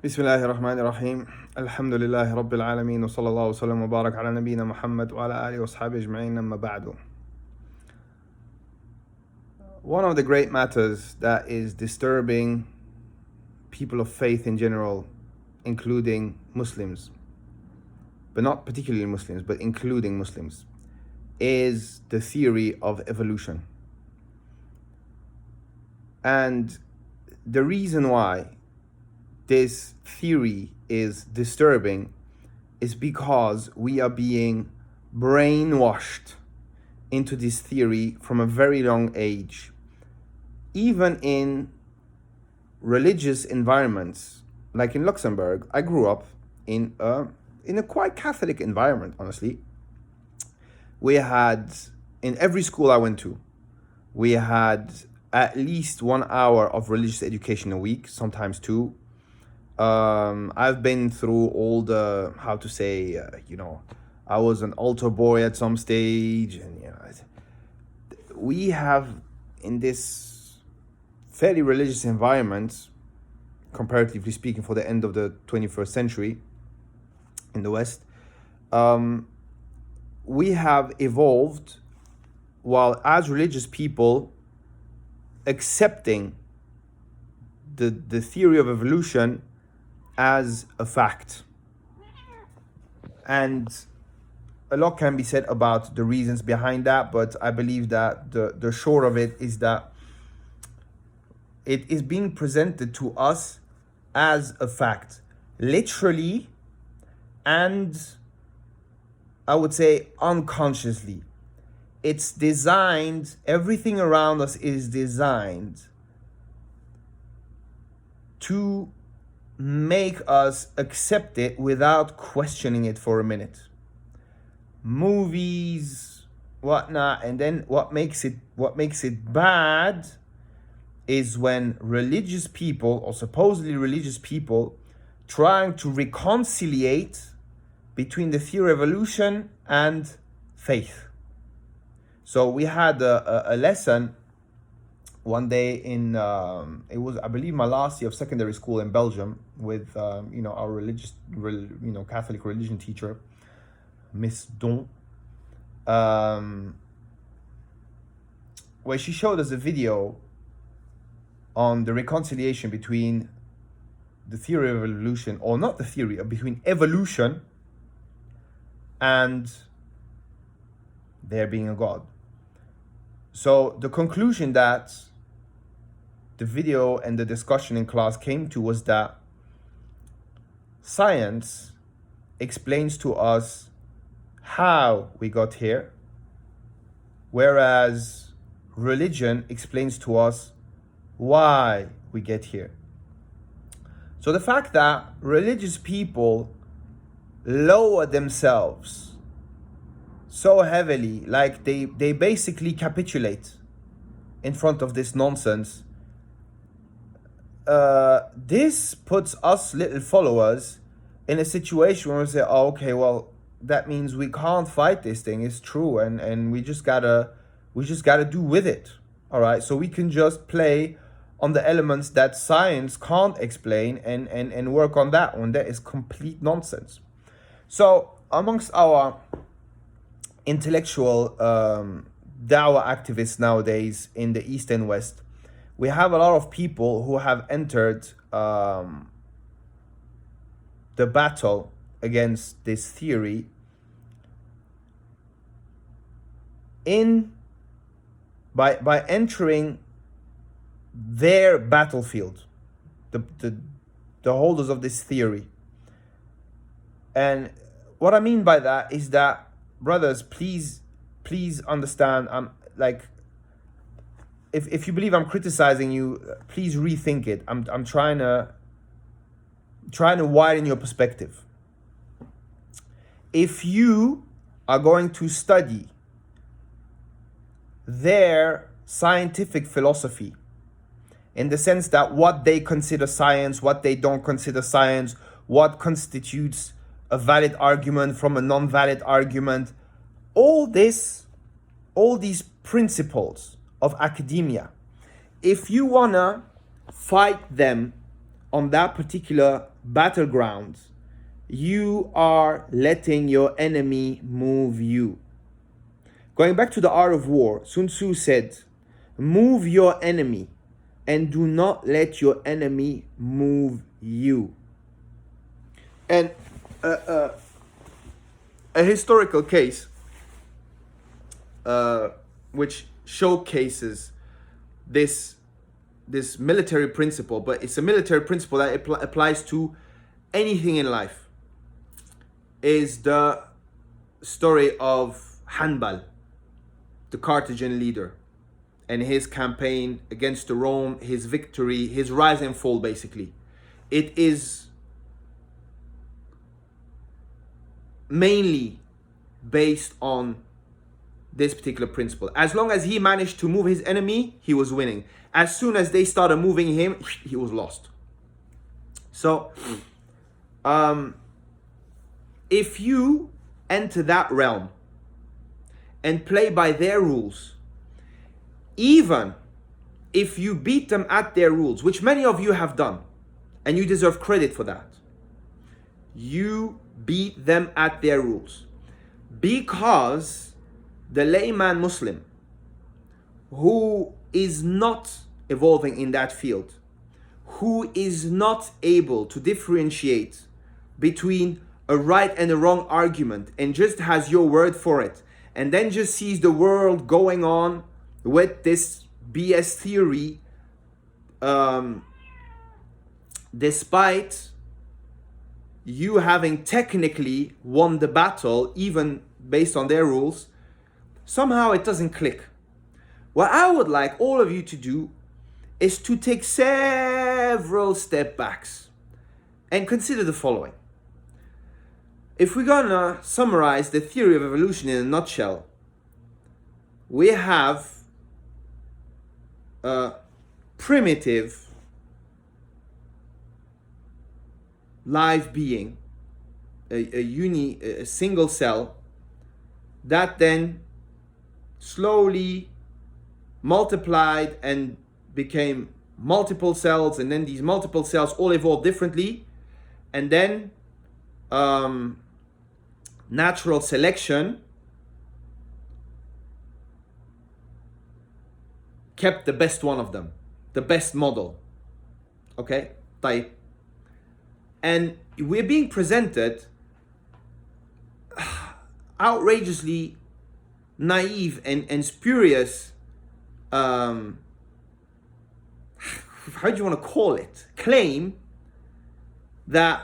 Bismillahir Rahmanir Rahim. Alhamdulillahi Rabbil Alameen. Wa sallallahu wa sallam wa barak ala nabiyyina Muhammad wa ala alihi wa sahbihi ajma'in amma ba'du. One of the great matters that is disturbing people of faith in general, including Muslims, but not particularly Muslims, but including Muslims, is the theory of evolution. And the reason why this theory is disturbing is because we are being brainwashed into this theory from a very young age. Even in religious environments, like in Luxembourg, I grew up in a quite Catholic environment, honestly. We had, in every school I went to, we had at least 1 hour of religious education a week, sometimes two. I've been through all the, how to say, I was an altar boy at some stage, and we have in this fairly religious environment, comparatively speaking, for the end of the 21st century in the West, we have evolved while as religious people accepting the theory of evolution as a fact. And a lot can be said about the reasons behind that, but I believe that the short of it is that it is being presented to us as a fact, literally, and I would say unconsciously. It's designed, everything around us is designed to make us accept it without questioning it for a minute. Movies, whatnot, and then what makes it bad is when religious people, or supposedly religious people, trying to reconciliate between the theory of evolution and faith. So we had a lesson one day in it was, I believe, my last year of secondary school in Belgium with our Catholic religion teacher, Miss Don, where she showed us a video on the reconciliation between the theory of evolution, or not the theory, between evolution and there being a God. So the conclusion that the video and the discussion in class came to was that science explains to us how we got here, whereas religion explains to us why we get here. So the fact that religious people lower themselves so heavily, like they basically capitulate in front of this nonsense, this puts us little followers in a situation where we say, oh, okay, well, that means we can't fight this thing. It's true, and we just gotta do with it. All right, so we can just play on the elements that science can't explain and work on that one. That is complete nonsense. So amongst our intellectual dawah activists nowadays in the East and West, we have a lot of people who have entered the battle against this theory by entering their battlefield, the holders of this theory. And what I mean by that is that, brothers, please understand, if you believe I'm criticizing you, please rethink it. I'm trying to widen your perspective. If you are going to study their scientific philosophy, in the sense that what they consider science, what they don't consider science, what constitutes a valid argument from a non-valid argument, all these principles of academia, if you wanna fight them on that particular battleground, you are letting your enemy move you. Going back to the art of war, Sun Tzu said, move your enemy and do not let your enemy move you. And a historical case which showcases this military principle, but it's a military principle that applies to anything in life, is the story of Hanbal, the Carthaginian leader, and his campaign against Rome, his victory, his rise and fall, basically. It is mainly based on this particular principle. As long as he managed to move his enemy, he was winning. As soon as they started moving him, he was lost. So, if you enter that realm and play by their rules, even if you beat them at their rules, which many of you have done, and you deserve credit for that, you beat them at their rules, because the layman Muslim who is not evolving in that field, who is not able to differentiate between a right and a wrong argument and just has your word for it, and then just sees the world going on with this BS theory, despite you having technically won the battle, even based on their rules, somehow it doesn't click. What I would like all of you to do is to take several step backs and consider the following. If we're gonna summarize the theory of evolution in a nutshell, we have a primitive live being, a single cell, that then slowly multiplied and became multiple cells, and then these multiple cells all evolved differently, and then natural selection kept the best one of them, the best model. Okay, طيب. And we're being presented outrageously naive and spurious, how do you want to call it, claim that,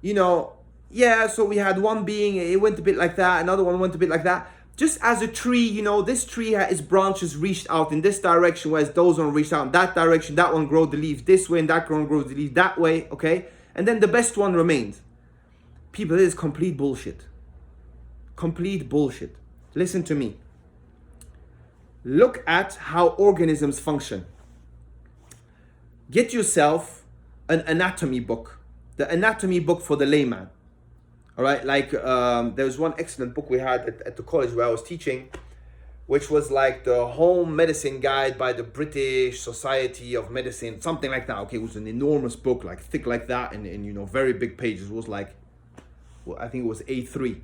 so we had one being, it went a bit like that, another one went a bit like that. Just as a tree, this tree its branches reached out in this direction, whereas those one reached out in that direction. That one grew the leaves this way, and that one grew the leaves that way, okay? And then the best one remained. People, this is complete bullshit. Complete bullshit. Listen to me. Look at how organisms function. Get yourself an anatomy book. The anatomy book for the layman. All right, like there was one excellent book we had at the college where I was teaching, which was like the home medicine guide by the British Society of Medicine, something like that. Okay, it was an enormous book, like thick like that, and very big pages. It was like, I think it was A3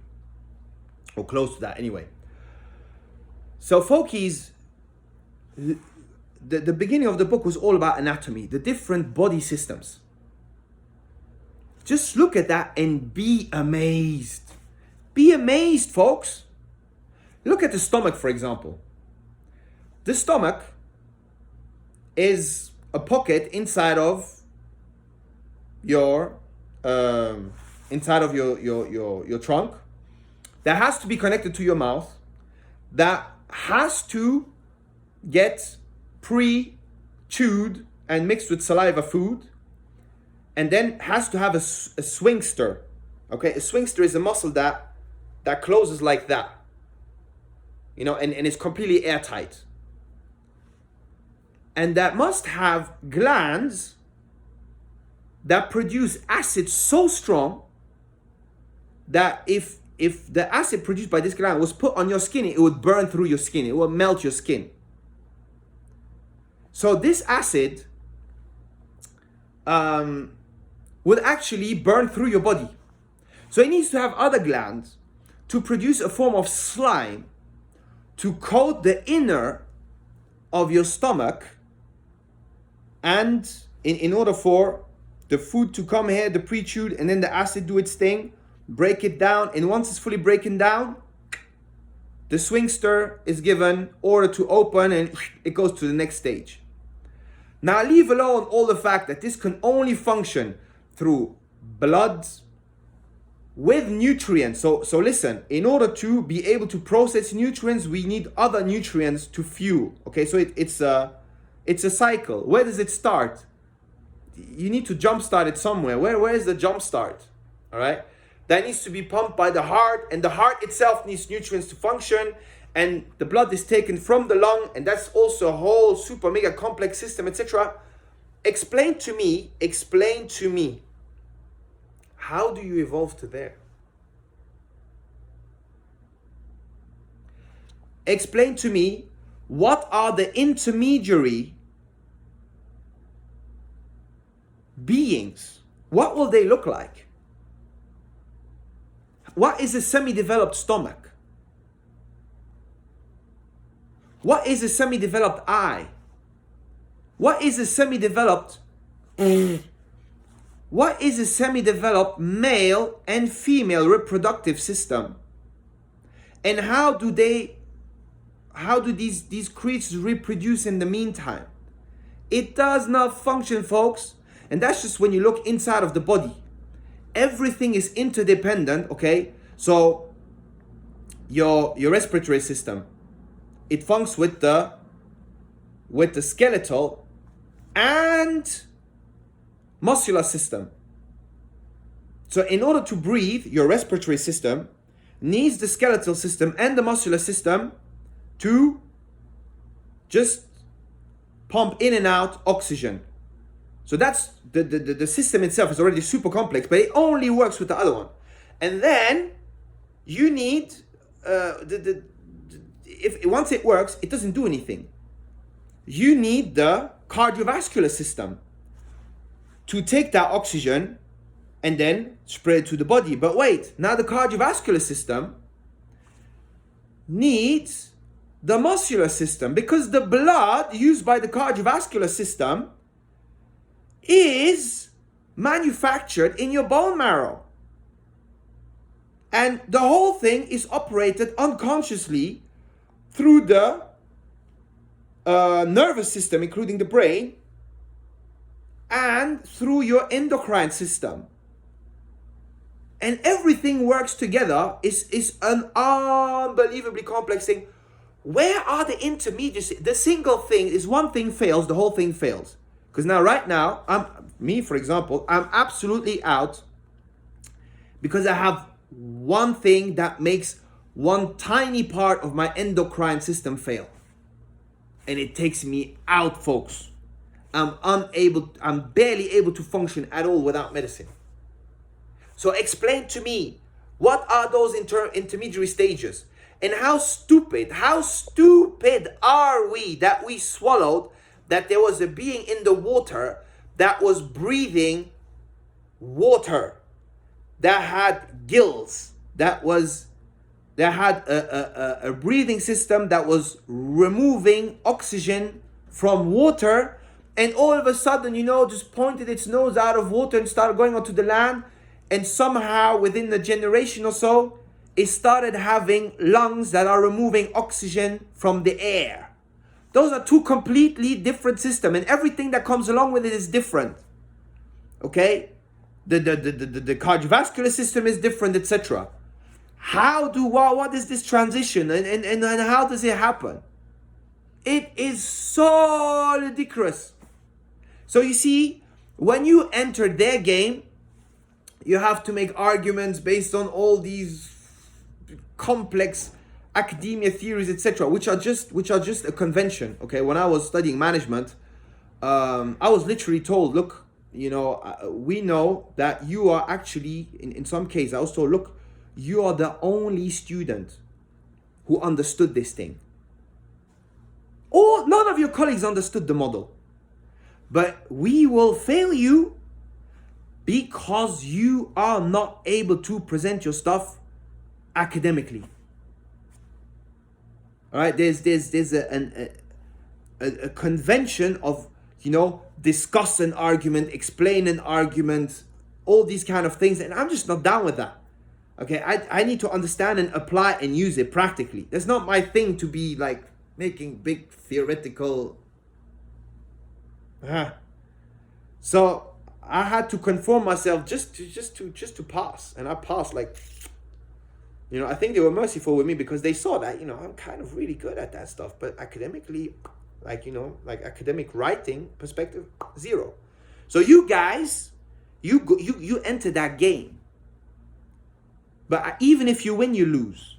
or close to that anyway. So folkies, the beginning of the book was all about anatomy, the different body systems. Just look at that and be amazed. Be amazed, folks. Look at the stomach, for example. The stomach is a pocket inside of your trunk that has to be connected to your mouth, that has to get pre-chewed and mixed with saliva food, and then has to have a sphincter. Okay, a sphincter is a muscle that closes like that, and it's completely airtight. And that must have glands that produce acid so strong that if the acid produced by this gland was put on your skin, it would burn through your skin, it would melt your skin. So this acid would actually burn through your body. So it needs to have other glands to produce a form of slime to coat the inner of your stomach, and in order for the food to come here, the pre-chewed, and then the acid do its thing, break it down, and once it's fully broken down, the swingster is given order to open and it goes to the next stage. Now leave alone all the fact that this can only function through blood with nutrients. So listen, in order to be able to process nutrients, we need other nutrients to fuel. Okay, so it's a cycle. Where does it start? You need to jumpstart it somewhere. Where is the jumpstart? All right, that needs to be pumped by the heart, and the heart itself needs nutrients to function, and the blood is taken from the lung, and that's also a whole super mega complex system, etc. Explain to me, how do you evolve to there? Explain to me, what are the intermediary beings? What will they look like? What is a semi-developed stomach? What is a semi-developed eye? What is a semi-developed What is a semi-developed male and female reproductive system? And how do these creatures reproduce in the meantime? It does not function, folks. And that's just when you look inside of the body. Everything is interdependent, okay? So your respiratory system, it functions with the skeletal and muscular system. So in order to breathe, your respiratory system needs the skeletal system and the muscular system to just pump in and out oxygen. So that's the system itself is already super complex, but it only works with the other one. And then you need if once it works, it doesn't do anything. You need the cardiovascular system to take that oxygen and then spread it to the body. But wait, now the cardiovascular system needs the muscular system, because the blood used by the cardiovascular system is manufactured in your bone marrow. And the whole thing is operated unconsciously through the nervous system, including the brain, and through your endocrine system. And everything works together. Is an unbelievably complex thing. Where are the intermediates? The single thing is, one thing fails, the whole thing fails. Because now, right now, for example, I'm absolutely out because I have one thing that makes one tiny part of my endocrine system fail. And it takes me out, folks. I'm barely able to function at all without medicine. So explain to me, what are those intermediary stages? And how stupid are we that we swallowed that there was a being in the water that was breathing water, that had gills, that had a breathing system that was removing oxygen from water, and all of a sudden, just pointed its nose out of water and started going onto the land, and somehow within a generation or so, it started having lungs that are removing oxygen from the air. Those are two completely different systems, and everything that comes along with it is different. Okay? The cardiovascular system is different, etc. What is this transition, and how does it happen? It is so ridiculous. So you see, when you enter their game, you have to make arguments based on all these complex academia theories, etc., which are just a convention. Okay, when I was studying management, I was literally told, look, we know that you are actually, in some cases, I was told, look, you are the only student who understood this thing. Or none of your colleagues understood the model. But we will fail you because you are not able to present your stuff academically. All right, there's a convention of, discuss an argument, explain an argument, all these kind of things, and I'm just not down with that. Okay, I need to understand and apply and use it practically. That's not my thing to be like making big theoretical. So I had to conform myself just to pass, and I passed like. I think they were merciful with me because they saw that, I'm kind of really good at that stuff. But academically, like academic writing perspective, zero. So you guys, you enter that game. But even if you win, you lose.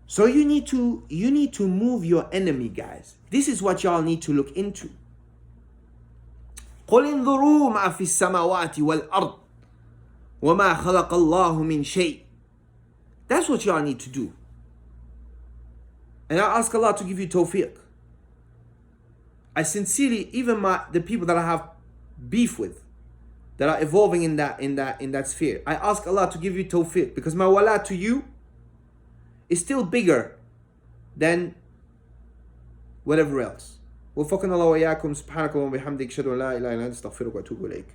So you need to move your enemy, guys. This is what y'all need to look into. قل انظروا ما في السماوات والأرض وما خلق الله من شيء. That's what y'all need to do. And I ask Allah to give you tawfiq. I sincerely, even the people that I have beef with, that are evolving in that sphere, I ask Allah to give you tawfiq, because my wala to you is still bigger than whatever else. وفقنا الله وإياكم سبحانك اللهم وبحمدك أشهد أن لا إله إلا أنت أستغفرك وأتوب إليك.